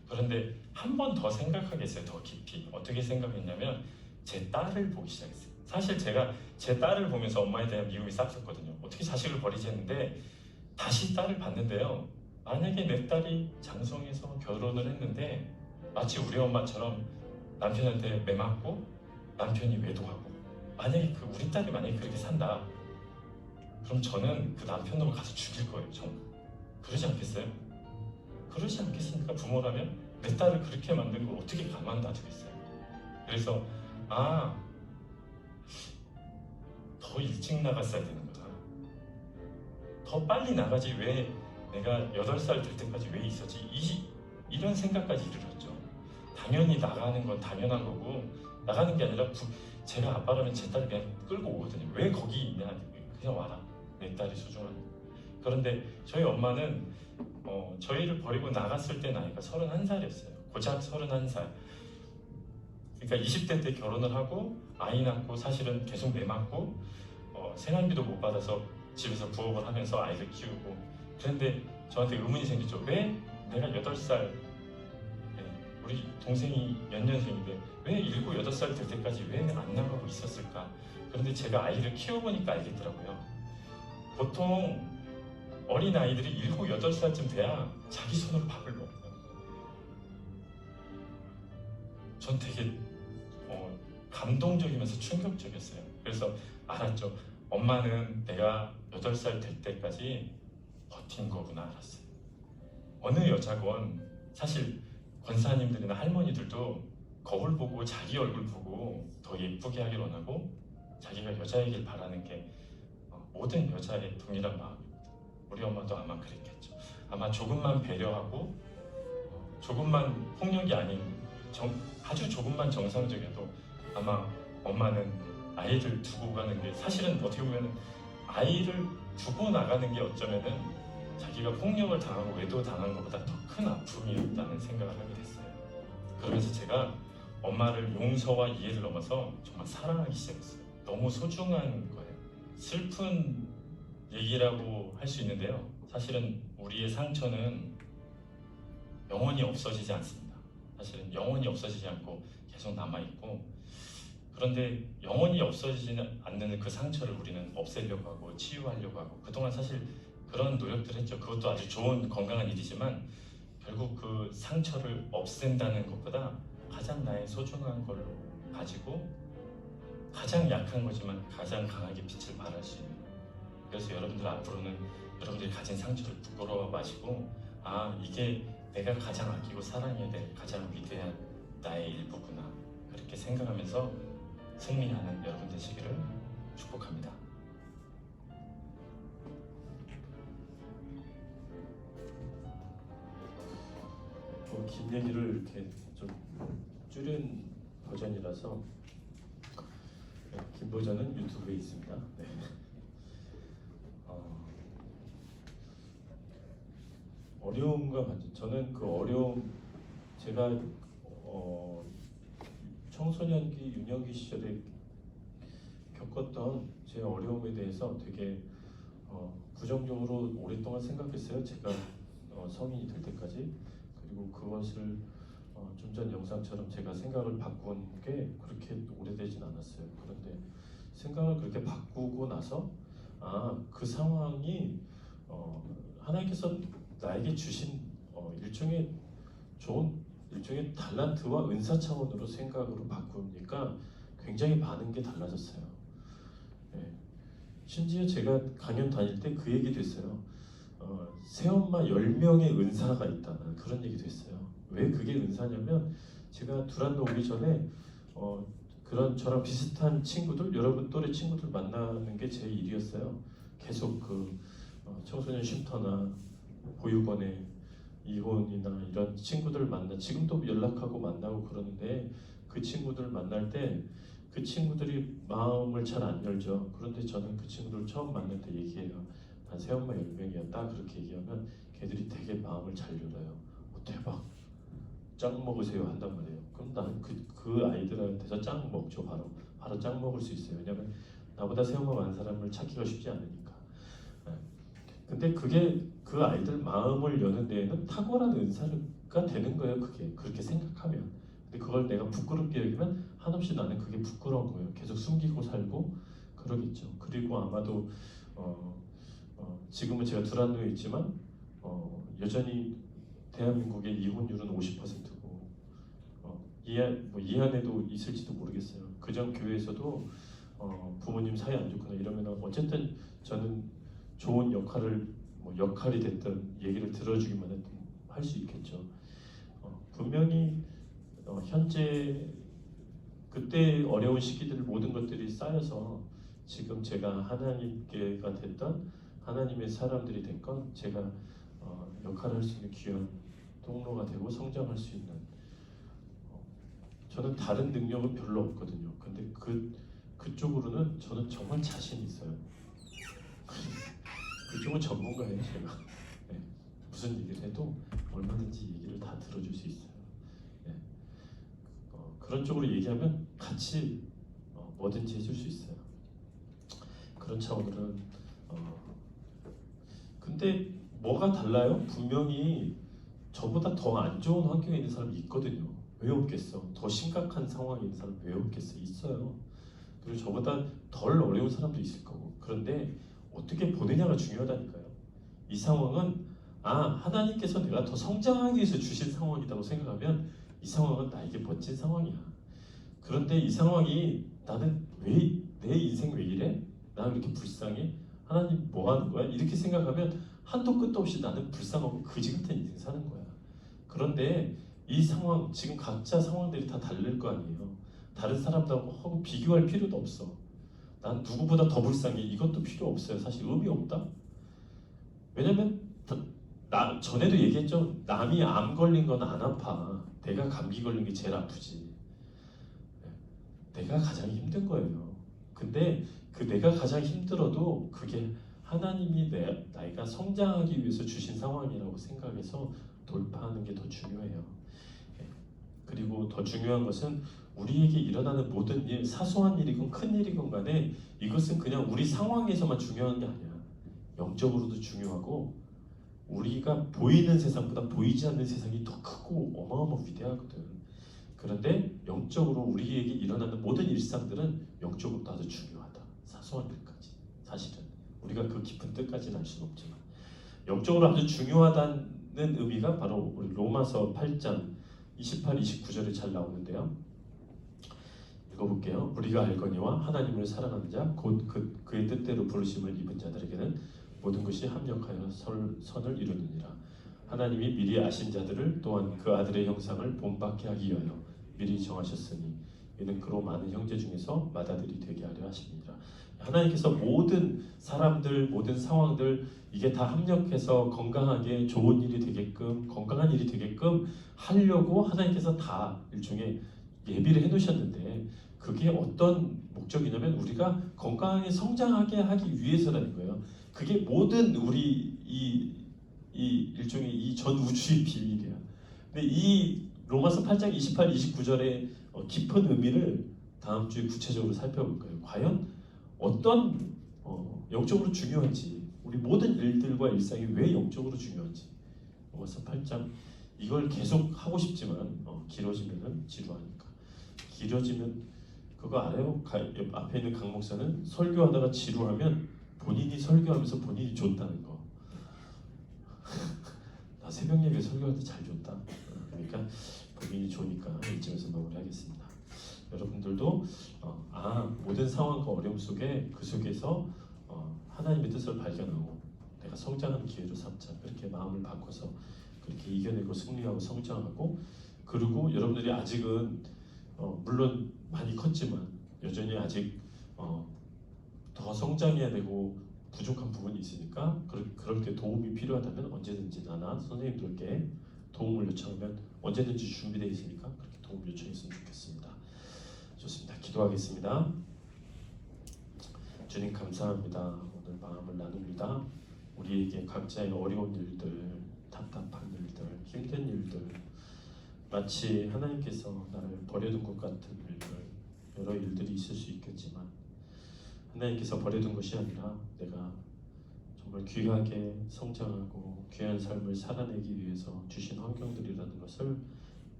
그런데 한 번 더 생각하겠어요. 더 깊이. 어떻게 생각했냐면 제 딸을 보기 시작했어요. 사실 제가 제 딸을 보면서 엄마에 대한 미움이 싹졌거든요. 어떻게 자식을 버리지 했는데 다시 딸을 봤는데요. 만약에 내 딸이 장성해서 결혼을 했는데 마치 우리 엄마처럼 남편한테 매맞고 남편이 외도하고 만약에 우리 딸이 만약에 그렇게 산다. 그럼 저는 그 남편으로 가서 죽일 거예요. 정말. 그러지 않겠어요? 그러지 않겠습니까? 부모라면 내 딸을 그렇게 만든 걸 어떻게 가만 놔두겠어요? 그래서 더 일찍 나갔어야 되는구나. 더 빨리 나가지 왜 내가 8살 될 때까지 왜 있었지? 이런 생각까지 이르렀죠. 당연히 나가는 건 당연한 거고 나가는 게 아니라 제가 아빠라면 제 딸을 그냥 끌고 오거든요. 왜 거기 있냐? 그냥 와라. 내 딸이 소중하니까. 그런데 저희 엄마는 저희를 버리고 나갔을 때 나이가 31살이었어요. 고작 31살. 그러니까 20대 때 결혼을 하고 아이 낳고 사실은 계속 매맞고 생활비도 못 받아서 집에서 부업을 하면서 아이를 키우고 그런데 저한테 의문이 생겼죠. 왜 내가 8살 우리 동생이 몇 년생인데 왜 7, 8살 될 때까지 왜 안 나가고 있었을까? 그런데 제가 아이를 키워보니까 알겠더라고요. 보통 어린 아이들이 7, 8살쯤 돼야 자기 손으로 밥을 먹어요. 전 되게 감동적이면서 충격적이었어요. 그래서 알았죠. 엄마는 내가 8살 될 때까지 버틴 거구나 알았어요. 어느 여자건 사실 권사님들이나 할머니들도 거울 보고 자기 얼굴 보고 더 예쁘게 하길 원하고 자기가 여자이길 바라는 게 모든 여자의 동일한 마음입니다. 우리 엄마도 아마 그랬겠죠. 아마 조금만 배려하고 조금만 폭력이 아닌 아주 조금만 정상적이어도 아마 엄마는 아이를 두고 가는 게 사실은 어떻게 보면 아이를 두고 나가는 게 어쩌면은 자기가 폭력을 당하고 외도당한 것보다 더 큰 아픔이었다는 생각을 하게 됐어요. 그러면서 제가 엄마를 용서와 이해를 넘어서 정말 사랑하기 시작했어요. 너무 소중한 거예요. 슬픈 얘기라고 할 수 있는데요. 사실은 우리의 상처는 영원히 없어지지 않습니다. 사실은 영원히 없어지지 않고 계속 남아있고 그런데 영원히 없어지지 않는 그 상처를 우리는 없애려고 하고 치유하려고 하고 그동안 사실 그런 노력들을 했죠. 그것도 아주 좋은 건강한 일이지만 결국 그 상처를 없앤다는 것보다 가장 나의 소중한 걸 가지고 가장 약한 거지만 가장 강하게 빛을 발할 수 있는 그래서 여러분들 앞으로는 여러분들이 가진 상처를 부끄러워 마시고 이게 내가 가장 아끼고 사랑해야 될 가장 위대한 나의 일부구나 그렇게 생각하면서 승리하는 여러분 되시기를 축복합니다. 긴 얘기를 이렇게 좀 줄인 버전이라서 긴 버전은 유튜브에 있습니다. 네. 어려움과 반전. 저는 그 어려움 제가 청소년기 유년기 시절에 겪었던 제 어려움에 대해서 되게 부정적으로 오랫동안 생각했어요. 제가 성인이 될 때까지. 그리고 그것을 좀 전 영상처럼 제가 생각을 바꾼 게 그렇게 오래되진 않았어요. 그런데 생각을 그렇게 바꾸고 나서 그 상황이 하나님께서 나에게 주신 일종의 좋은 일종의 달란트와 은사 차원으로 생각으로 바꾸니까 굉장히 많은 게 달라졌어요. 예. 심지어 제가 강연 다닐 때 그 얘기도 했어요. 새엄마 10명의 은사가 있다는 그런 얘기도 했어요. 왜 그게 은사냐면 제가 두란노 오기 전에 그런 저랑 비슷한 친구들, 여러분 또래 친구들 만나는 게 제 일이었어요. 계속 청소년 쉼터나 보육원에 이혼이나 이런 친구들 지금도 연락하고 만나고 그러는데 그 친구들 만날 때 그 친구들이 마음을 잘 안 열죠. 그런데 저는 그 친구들 처음 만날 때 얘기해요. 난 새엄마 10명이었다. 그렇게 얘기하면 걔들이 되게 마음을 잘 열어요. 대박, 짱 먹으세요 한단 말이에요. 그럼 나는 그 아이들한테서 짱 먹죠. 바로 짱 먹을 수 있어요. 왜냐면 나보다 새엄마 많은 사람을 찾기가 쉽지 않으니까. 네. 근데 그게 그 아이들 마음을 여는 데에는 탁월한 은사가 되는 거예요. 그게 그렇게 생각하면. 근데 그걸 내가 부끄럽게 여기면 한없이 나는 그게 부끄러운 거예요. 계속 숨기고 살고 그러겠죠. 그리고 아마도 지금은 제가 두란노에 있지만 여전히 대한민국의 이혼율은 50%고 이 안에도 있을지도 모르겠어요. 그전 교회에서도 부모님 사이 안 좋거나 이러면 어쨌든 저는 좋은 역할이 됐든 얘기를 들어주기만 했든 할 수 있겠죠. 분명히 현재 그때 어려운 시기들 모든 것들이 쌓여서 지금 제가 하나님께가 됐던 하나님의 사람들이 됐건 제가 역할을 할 수 있는 귀한 통로가 되고 성장할 수 있는 저는 다른 능력은 별로 없거든요. 근데 그쪽으로는 저는 정말 자신 있어요. 그쪽은 전문가예요, 제가. 네. 무슨 얘기를 해도 얼마든지 얘기를 다 들어줄 수 있어요. 네. 그런 쪽으로 얘기하면 같이 뭐든지 해줄 수 있어요. 그런 차원으로는 근데 뭐가 달라요? 분명히 저보다 더 안 좋은 환경에 있는 사람이 있거든요. 왜 없겠어? 더 심각한 상황에 있는 사람 왜 없겠어? 있어요. 그리고 저보다 덜 어려운 사람도 있을 거고. 그런데 어떻게 보느냐가 중요하다니까요. 이 상황은 하나님께서 내가 더 성장하기 위해서 주신 상황이라고 생각하면 이 상황은 나에게 멋진 상황이야. 그런데 이 상황이 나는 왜 내 인생 왜 이래? 나 왜 이렇게 불쌍해? 하나님 뭐 하는 거야? 이렇게 생각하면 한도 끝도 없이 나는 불쌍하고 그지 같은 인생 사는 거야. 그런데 이 상황, 지금 각자 상황들이 다 다를 거 아니에요. 다른 사람들하고 비교할 필요도 없어. 난 누구보다 더 불쌍해. 이것도 필요 없어요. 사실 의미 없다. 왜냐면 전에도 얘기했죠. 남이 암 걸린 건 안 아파. 내가 감기 걸린 게 제일 아프지. 내가 가장 힘든 거예요. 근데 내가 가장 힘들어도 그게 하나님이 나이가 성장하기 위해서 주신 상황이라고 생각해서 돌파하는 게 더 중요해요. 그리고 더 중요한 것은 우리에게 일어나는 모든 일, 사소한 일이건 큰 일이건 간에 이것은 그냥 우리 상황에서만 중요한 게 아니야. 영적으로도 중요하고 우리가 보이는 세상보다 보이지 않는 세상이 더 크고 어마어마 위대하거든. 그런데 영적으로 우리에게 일어나는 모든 일상들은 영적으로도 아주 중요하다. 사소한 일까지. 사실은 우리가 그 깊은 뜻까지는 알 수는 없지만 영적으로 아주 중요하다는 의미가 바로 우리 로마서 8장 28, 29절에 잘 나오는데요. 읽어볼게요. 우리가 알거니와 하나님을 사랑하는 자 곧 그의 뜻대로 부르심을 입은 자들에게는 모든 것이 합력하여 선을 이루느니라. 하나님이 미리 아신 자들을 또한 그 아들의 형상을 본받게 하기 위하여 미리 정하셨으니 이는 그로 많은 형제 중에서 맏아들이 되게 하려 하십니다. 하나님께서 모든 사람들, 모든 상황들 이게 다 합력해서 건강하게 좋은 일이 되게끔, 건강한 일이 되게끔 하려고 하나님께서 다 일종의 예비를 해놓으셨는데 그게 어떤 목적이냐면 우리가 건강하게 성장하게 하기 위해서라는 거예요. 그게 모든 우리 이 일종의 이 전 우주의 비밀이야. 근데 이 로마서 8장 28, 29절의 깊은 의미를 다음 주에 구체적으로 살펴볼 거예요. 과연 어떤 영적으로 중요한지, 우리 모든 일들과 일상이 왜 영적으로 중요한지. 로마서 8장 이걸 계속 하고 싶지만 길어지면은 지루하니까. 길어지면 그거 알아요? 앞에 있는 강 목사는 설교하다가 지루하면 본인이 설교하면서 본인이 줬다는 거. 나 새벽 예배 설교할 때 잘 줬다. 그러니까 본인이 좋으니까 이쯤에서 마무리하겠습니다. 여러분들도 모든 상황과 어려움 속에 그 속에서 하나님의 뜻을 발견하고 내가 성장하는 기회로 삼자. 그렇게 마음을 바꿔서 그렇게 이겨내고 승리하고 성장하고, 그리고 여러분들이 아직은 물론 많이 컸지만 여전히 아직 더 성장해야 되고 부족한 부분이 있으니까 그럴 때 도움이 필요하다면 언제든지 나나 선생님들께 도움을 요청하면 언제든지 준비되어 있으니까 그렇게 도움 요청했으면 좋겠습니다. 좋습니다. 기도하겠습니다. 주님 감사합니다. 오늘 마음을 나눕니다. 우리에게 각자의 어려운 일들, 답답한 일들, 힘든 일들, 마치 하나님께서 나를 버려둔 것 같은 일들, 여러 일들이 있을 수 있겠지만 하나님께서 버려둔 것이 아니라 내가 정말 귀하게 성장하고 귀한 삶을 살아내기 위해서 주신 환경들이라는 것을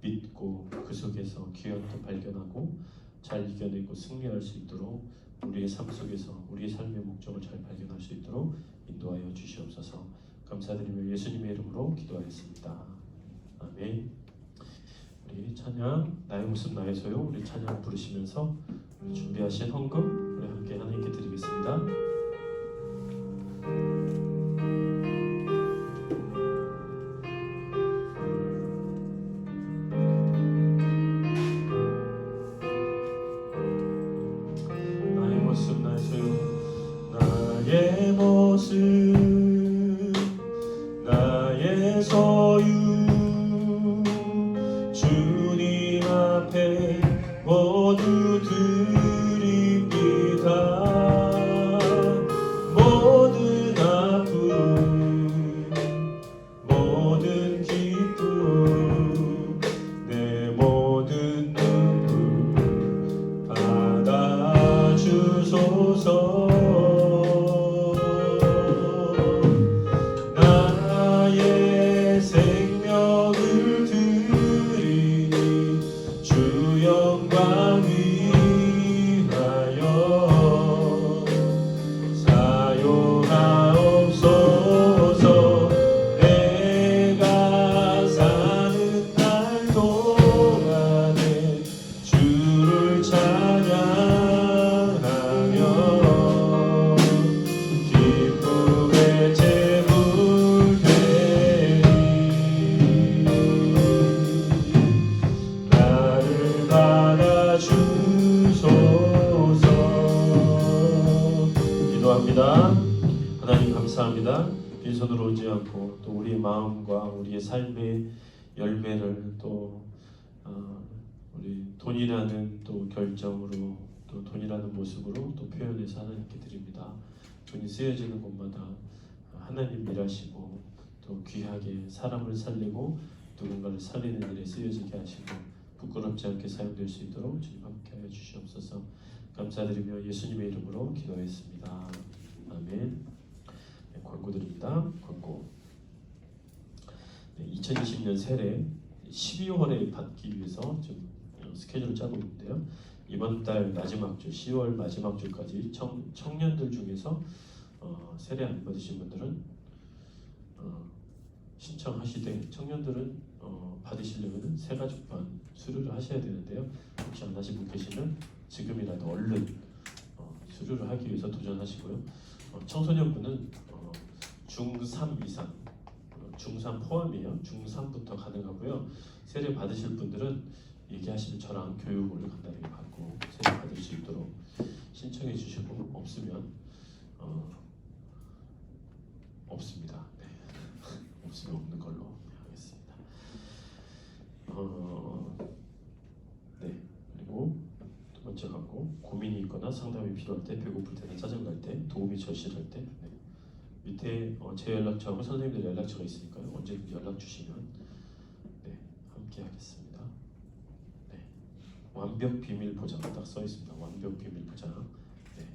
믿고 그 속에서 귀한 뜻 발견하고 잘 이겨내고 승리할 수 있도록 우리의 삶 속에서 우리의 삶의 목적을 잘 발견할 수 있도록 인도하여 주시옵소서. 감사드리며 예수님의 이름으로 기도하였습니다. 아멘. 우리 찬양 나의 모습 나의 소유, 우리 찬양 부르시면서 우리 준비하신 헌금 우리 함께 하나님께 드리겠습니다. 나의 모습 나의 소유, 나의 모습 나의 소유, 주님 앞에 모두 드립니다. 모든 아픔 모든 기쁨 내 모든 눈물 받아주소서. 나의 생명을 드리니 주 영광 위하여 사용하옵소서. 내가 사는 날 동안에 주를 찬양하며 기쁨의 제물 되리. 나를 받아주소서. 기도합니다. 하나님 감사합니다. 빈손으로 오지 않고 또 우리의 마음과 우리의 삶의 열매를 또 우리 돈이라는 또 결정으로 또 돈이라는 모습으로 또 표현해서 하나님께 드립니다. 돈이 쓰여지는 곳마다 하나님 일하시고 또 귀하게 사람을 살리고 누군가를 살리는 일에 쓰여지게 하시고 부끄럽지 않게 사용될 수 있도록 주님 함께하여 주시옵소서. 감사드리며 예수님의 이름으로 기도했습니다. 아멘. 네, 광고 드립니다. 광고. 네, 2020년 세례 12월에 받기 위해서 좀 스케줄을 짜고 있는데요. 이번 달 마지막 주 10월 마지막 주까지 청년들 중에서 세례 안 받으신 분들은 신청하시되, 청년들은 받으시려면 세 가족 반 수료를 하셔야 되는데요. 혹시 안 하신 분 계시면 지금이라도 얼른 수료를 하기 위해서 도전하시고요. 청소년분은 중3 이상, 중3 포함이에요. 중3부터 가능하고요. 세례 받으실 분들은 얘기하시면 저랑 교육을 간단하게 받고 세례 받을 수 있도록 신청해 주시고, 없으면 없습니다. 네. 없으면 없는 걸로 하겠습니다. 네. 그리고 두 번째 광고, 고민이 있거나 상담이 필요할 때, 배고플 때나 짜증 날 때, 도움이 절실할 때, 네. 밑에 제 연락처하고 선생님들 연락처가 있으니까요. 언제든지 연락 주시면 네, 함께 하겠습니다. 네. 완벽 비밀 보장 딱 써 있습니다. 완벽 비밀 보장. 네.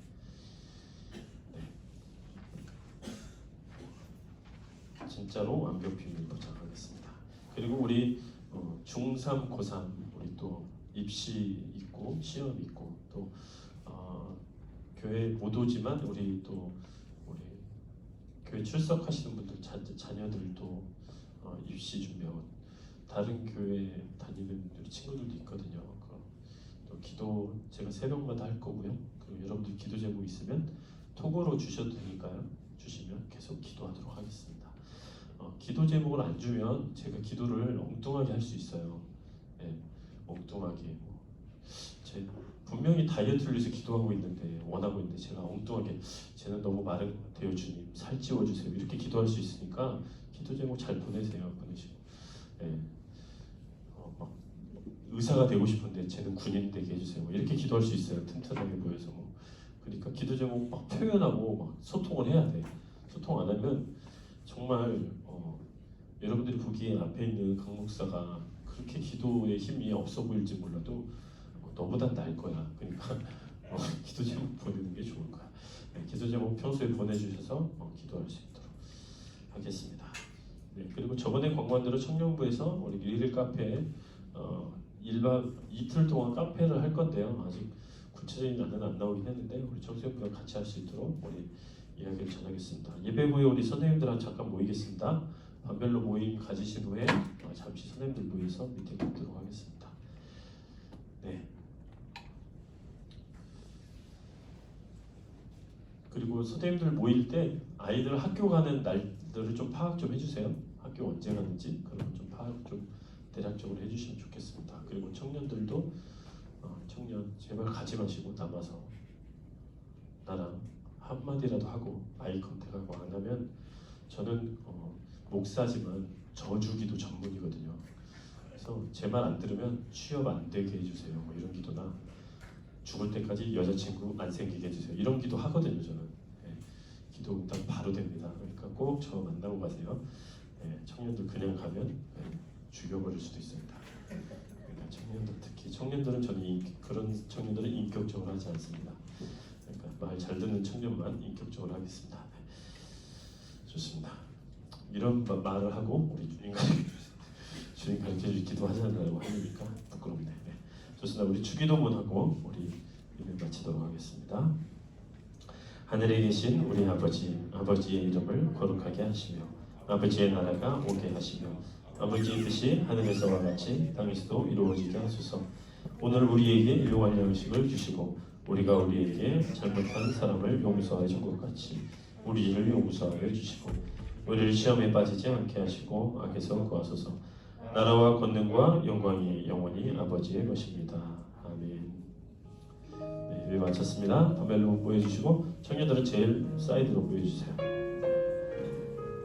네. 진짜로 완벽 비밀 보장하겠습니다. 그리고 우리 중3, 고3 우리 또 입시 있고 시험 있고 또 교회 못 오지만 우리 또 교회 출석하시는 분들 자녀들도 입시 준비하고 다른 교회 다니는 우리 친구들도 있거든요. 또 기도 제가 새벽마다 할 거고요. 그리고 여러분들 기도 제목 있으면 톡으로 주셔도 되니까요. 주시면 계속 기도하도록 하겠습니다. 기도 제목을 안 주면 제가 기도를 엉뚱하게 할 수 있어요. 네, 엉뚱하게 제가 분명히 다이어트를 위해서 기도하고 있는데 원하고 있는데 제가 엉뚱하게 쟤는 너무 마른 것 같아요 주님 살 찌워주세요 이렇게 기도할 수 있으니까 기도 제목 잘 보내시고 네. 막 의사가 되고 싶은데 쟤는 군인 되게 해주세요 이렇게 기도할 수 있어요 튼튼하게 보여서 그러니까 기도 제목 막 표현하고 막 소통을 해야 돼 소통 안 하면 정말 여러분들이 보기에 앞에 있는 강 목사가 그렇게 기도의 힘이 없어 보일지 몰라도 너보단 나을 거야. 그러니까 기도 제목 보내는 게 좋을 거야. 네, 기도 제목 평소에 보내주셔서 기도할 수 있도록 하겠습니다. 네, 그리고 저번에 광고한대로 청년부에서 우리 일일 카페 1박 이틀 동안 카페를 할 건데요. 아직 구체적인 안은 안 나오긴 했는데 우리 청소년부랑 같이 할 수 있도록 우리 이야기를 전하겠습니다. 예배 후에 우리 선생님들랑 잠깐 모이겠습니다. 반별로 모임 가지신 후에 잠시 선생님들 모여서 미팅 갖도록 하겠습니다. 네. 그리고 선생님들 모일 때 아이들 학교 가는 날들을 좀 파악 좀 해주세요. 학교 언제 가는지 그런 좀 파악 좀 대략적으로 해주시면 좋겠습니다. 그리고 청년들도 청년 제발 가지 마시고 남아서 나랑 한마디라도 하고 아이 컨택하고 안 하면 저는 목사지만 저주기도 전문이거든요. 그래서 제 말 안 들으면 취업 안 되게 해주세요. 뭐 이런 기도나 죽을 때까지 여자친구 안 생기게 해주세요. 이런 기도 하거든요. 저는 기도 응답 바로 됩니다. 그러니까 꼭 저 만나고 가세요. 청년들 그냥 가면 죽여버릴 수도 있습니다. 그러니까 청년들 특히 청년들은 저는 그런 청년들은 인격적으로 하지 않습니다. 그러니까 말 잘 듣는 청년만 인격적으로 하겠습니다. 좋습니다. 이런 말을 하고 우리 주님 가르쳐주기 기도하자고 하니까 부끄럽네. 좋습니다. 우리 주기도문하고 우리 예배 마치도록 하겠습니다. 하늘에 계신 우리 아버지의 이름을 거룩하게 하시며 아버지의 나라가 오게 하시며 아버지의 뜻이 하늘에서와 같이 땅에서도 이루어지게 하소서. 오늘 우리에게 일용할 양식을 주시고 우리가 우리에게 잘못한 사람을 용서해 준 것 같이 우리를 용서하여 주시고 우리를 시험에 빠지지 않게 하시고 악에서 구하소서. 나라와 권능과 영광이 영원히 아버지의 것입니다. 아멘. 네, 예배 마쳤습니다. 반별로 모여주시고 청년들은 제일 사이드로 모여주세요.